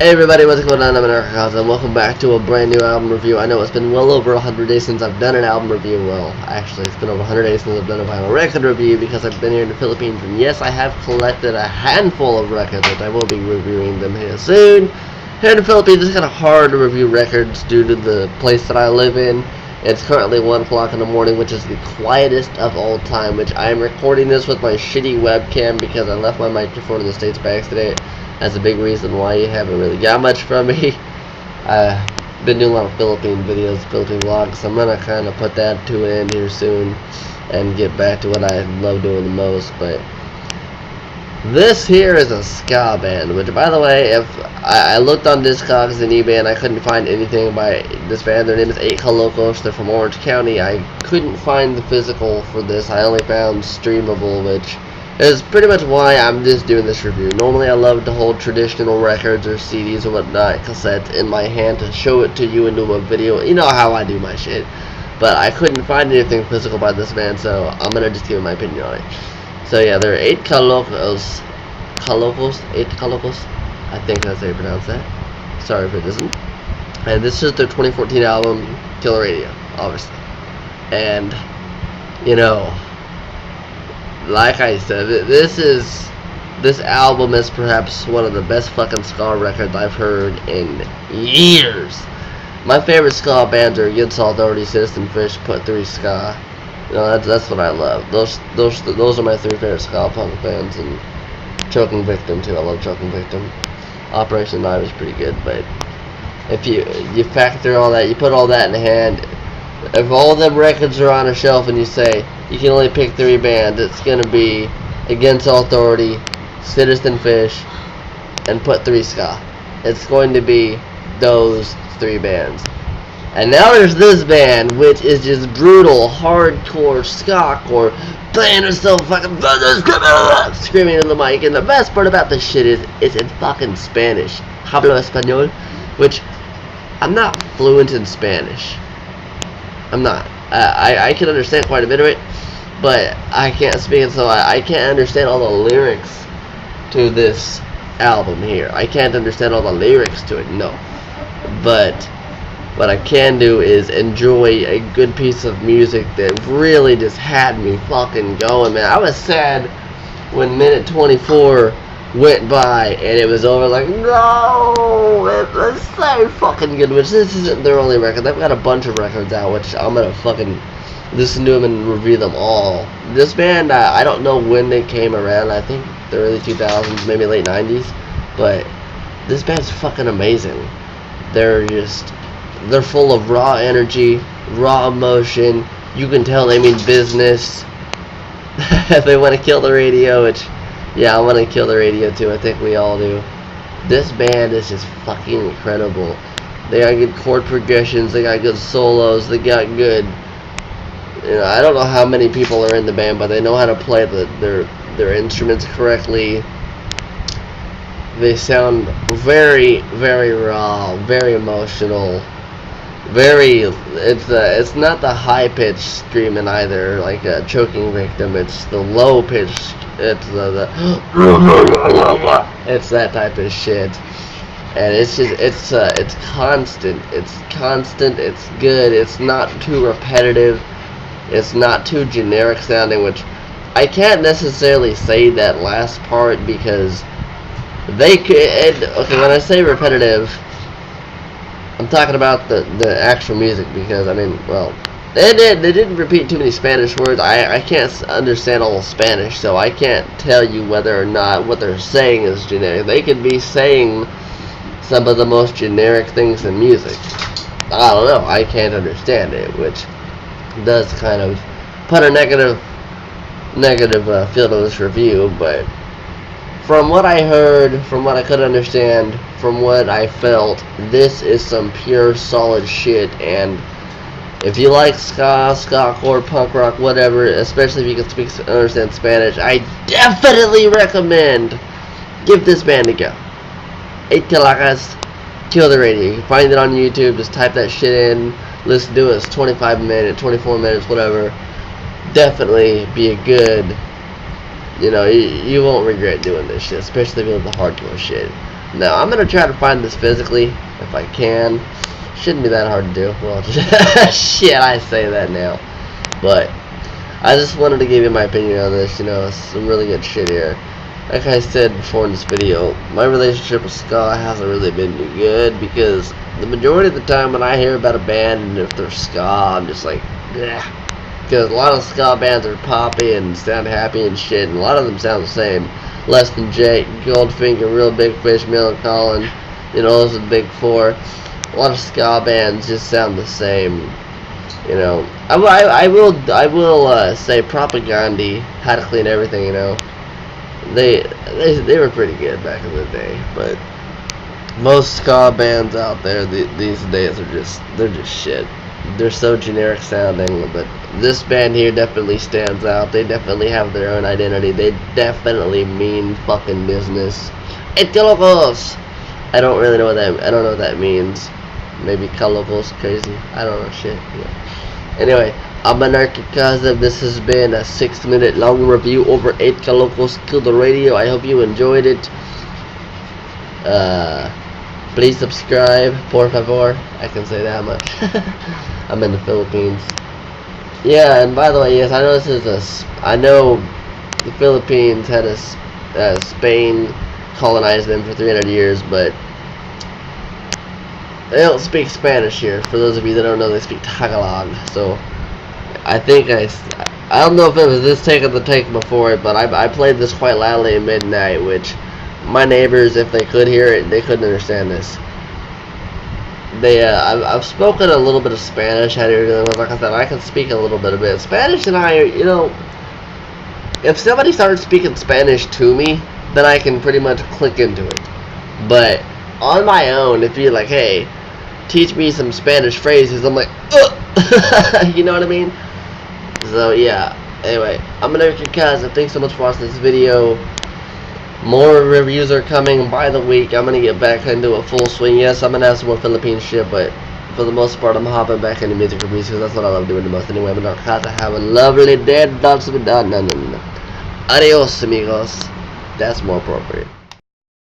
Hey everybody, what's going on? I'm Anarka, and welcome back to a brand new album review. I know it's been well over 100 days since I've done an album review. Well, actually, it's been over 100 days since I've done a vinyl record review because I've been here in the Philippines. And yes, I have collected a handful of records, which I will be reviewing them here soon. Here in the Philippines, it's kind of hard to review records due to the place that I live in. It's currently 1 o'clock in the morning, which is the quietest of all time, which I am recording this with my shitty webcam because I left my microphone in the States by accident. That's a big reason why you haven't really got much from me. I've been doing a lot of Philippine videos, Philippine vlogs, so I'm going to kind of put that to an end here soon and get back to what I love doing the most. But this here is a ska band, which, by the way, if I looked on Discogs and eBay and I couldn't find anything by this band. Their name is Kalacos. They're from Orange County. I couldn't find the physical for this. I only found streamable, which is pretty much why I'm just doing this review. Normally I love to hold traditional records or CDs or whatnot, cassettes, in my hand to show it to you and do a video. You know how I do my shit. But I couldn't find anything physical by this band, so I'm gonna just give my opinion on it. So yeah, there are 8 Kalacos. 8 Kalacos? I think that's how you pronounce that. Sorry if it isn't. And this is their 2014 album, Killer Radio, obviously. And, you know, like I said, this album is perhaps one of the best fucking ska records I've heard in years. My favorite ska bands are Against All Authority, Citizen Fish, Put 3 Ska. You know, that's what I love. Those are my 3 favorite ska punk bands, and Choking Victim too. I love Choking Victim. Operation Knife is pretty good, but if you factor all that, you put all that in hand. If all them records are on a shelf and you say you can only pick 3 bands, it's gonna be Against All Authority, Citizen Fish, and Put 3 Ska. It's going to be those 3 bands. And now there's this band, which is just brutal, hardcore, ska-core, playing herself fucking screaming in the mic. And the best part about this shit is it's in fucking Spanish. Hablo español, which I'm not fluent in Spanish. I'm not. I can understand quite a bit of it, but I can't speak it, so I can't understand all the lyrics to this album here. I can't understand all the lyrics to it, no. But what I can do is enjoy a good piece of music that really just had me fucking going, man. I was sad when minute 24 went by and it was over. Like, no, it was so fucking good. Which this isn't their only record. They've got a bunch of records out, which I'm gonna fucking listen to them and review them all. This band, I don't know when they came around. I think the early 2000s, maybe late 90s. But this band's fucking amazing. They're full of raw energy, raw emotion. You can tell they mean business. They want to kill the radio, which, yeah, I want to kill the radio too. I think we all do. This band is just fucking incredible. They got good chord progressions. They got good solos. They got good. You know, I don't know how many people are in the band, but they know how to play their instruments correctly. They sound very, very raw, very emotional. It's not the high pitched screaming either, like a Choking Victim. It's the low pitched. It's it's that type of shit, and it's just it's constant. It's good. It's not too repetitive. It's not too generic sounding, which I can't necessarily say that last part because they could. Okay, when I say repetitive, I'm talking about the actual music, because I mean, well, they didn't repeat too many Spanish words. I can't understand all Spanish, so I can't tell you whether or not what they're saying is generic. They could be saying some of the most generic things in music. I don't know. I can't understand it, which does kind of put a negative feel to this review. But from what I heard, from what I could understand, from what I felt, this is some pure solid shit. And if you like ska core, punk rock, whatever, especially if you can speak and understand Spanish, I definitely recommend give this band a go. 8 Kalacos, Kill the Radio. You can find it on YouTube. Just type that shit in, listen to it. It's 25 minutes, 24 minutes, whatever. Definitely be a good, you know, you won't regret doing this shit, especially with the hardcore shit. Now, I'm going to try to find this physically, if I can. Shouldn't be that hard to do. Well, shit, I say that now. But, I just wanted to give you my opinion on this, you know, some really good shit here. Like I said before in this video, my relationship with ska hasn't really been too good, because the majority of the time when I hear about a band, and if they're ska, I'm just like, bleh. Because a lot of ska bands are poppy and sound happy and shit, and a lot of them sound the same. Less Than Jake, Goldfinger, Real Big Fish, Millencolin, you know, those are the big four. A lot of ska bands just sound the same. You know, I will say Propaganda, How to Clean Everything, you know. They were pretty good back in the day, but most ska bands out there these days they're just shit. They're so generic sounding, but this band here definitely stands out. They definitely have their own identity. They definitely mean fucking business. Kalacos. I don't really know what that. I don't know what that means. Maybe Kalacos crazy. I don't know shit. Yeah. Anyway, I'm Anarka. Akaza. This has been a 6-minute long review over 8 Kalacos to the radio. I hope you enjoyed it. Please subscribe, por favor. I can say that much. I'm in the Philippines. Yeah, and by the way, yes, I know this is I know the Philippines had Spain colonized them for 300 years, but they don't speak Spanish here. For those of you that don't know, they speak Tagalog. So I think I don't know if it was this take or the take before it, but I played this quite loudly at midnight, which my neighbors, if they could hear it, they couldn't understand this. I've spoken a little bit of Spanish. Like I said, I can speak a little bit of it. Spanish and I, you know, if somebody started speaking Spanish to me, then I can pretty much click into it. But on my own, if you're like, hey, teach me some Spanish phrases, I'm like, ugh! You know what I mean? So yeah. Anyway, I'm Anarka Akaza. Thanks so much for watching this video. More reviews are coming by the week. I'm gonna get back into a full swing. Yes, I'm gonna have some more Philippine shit, but for the most part, I'm hopping back into music reviews because that's what I love doing the most. Anyway, I'm Anarka Akaza. Have a lovely day. Adios, amigos. That's more appropriate.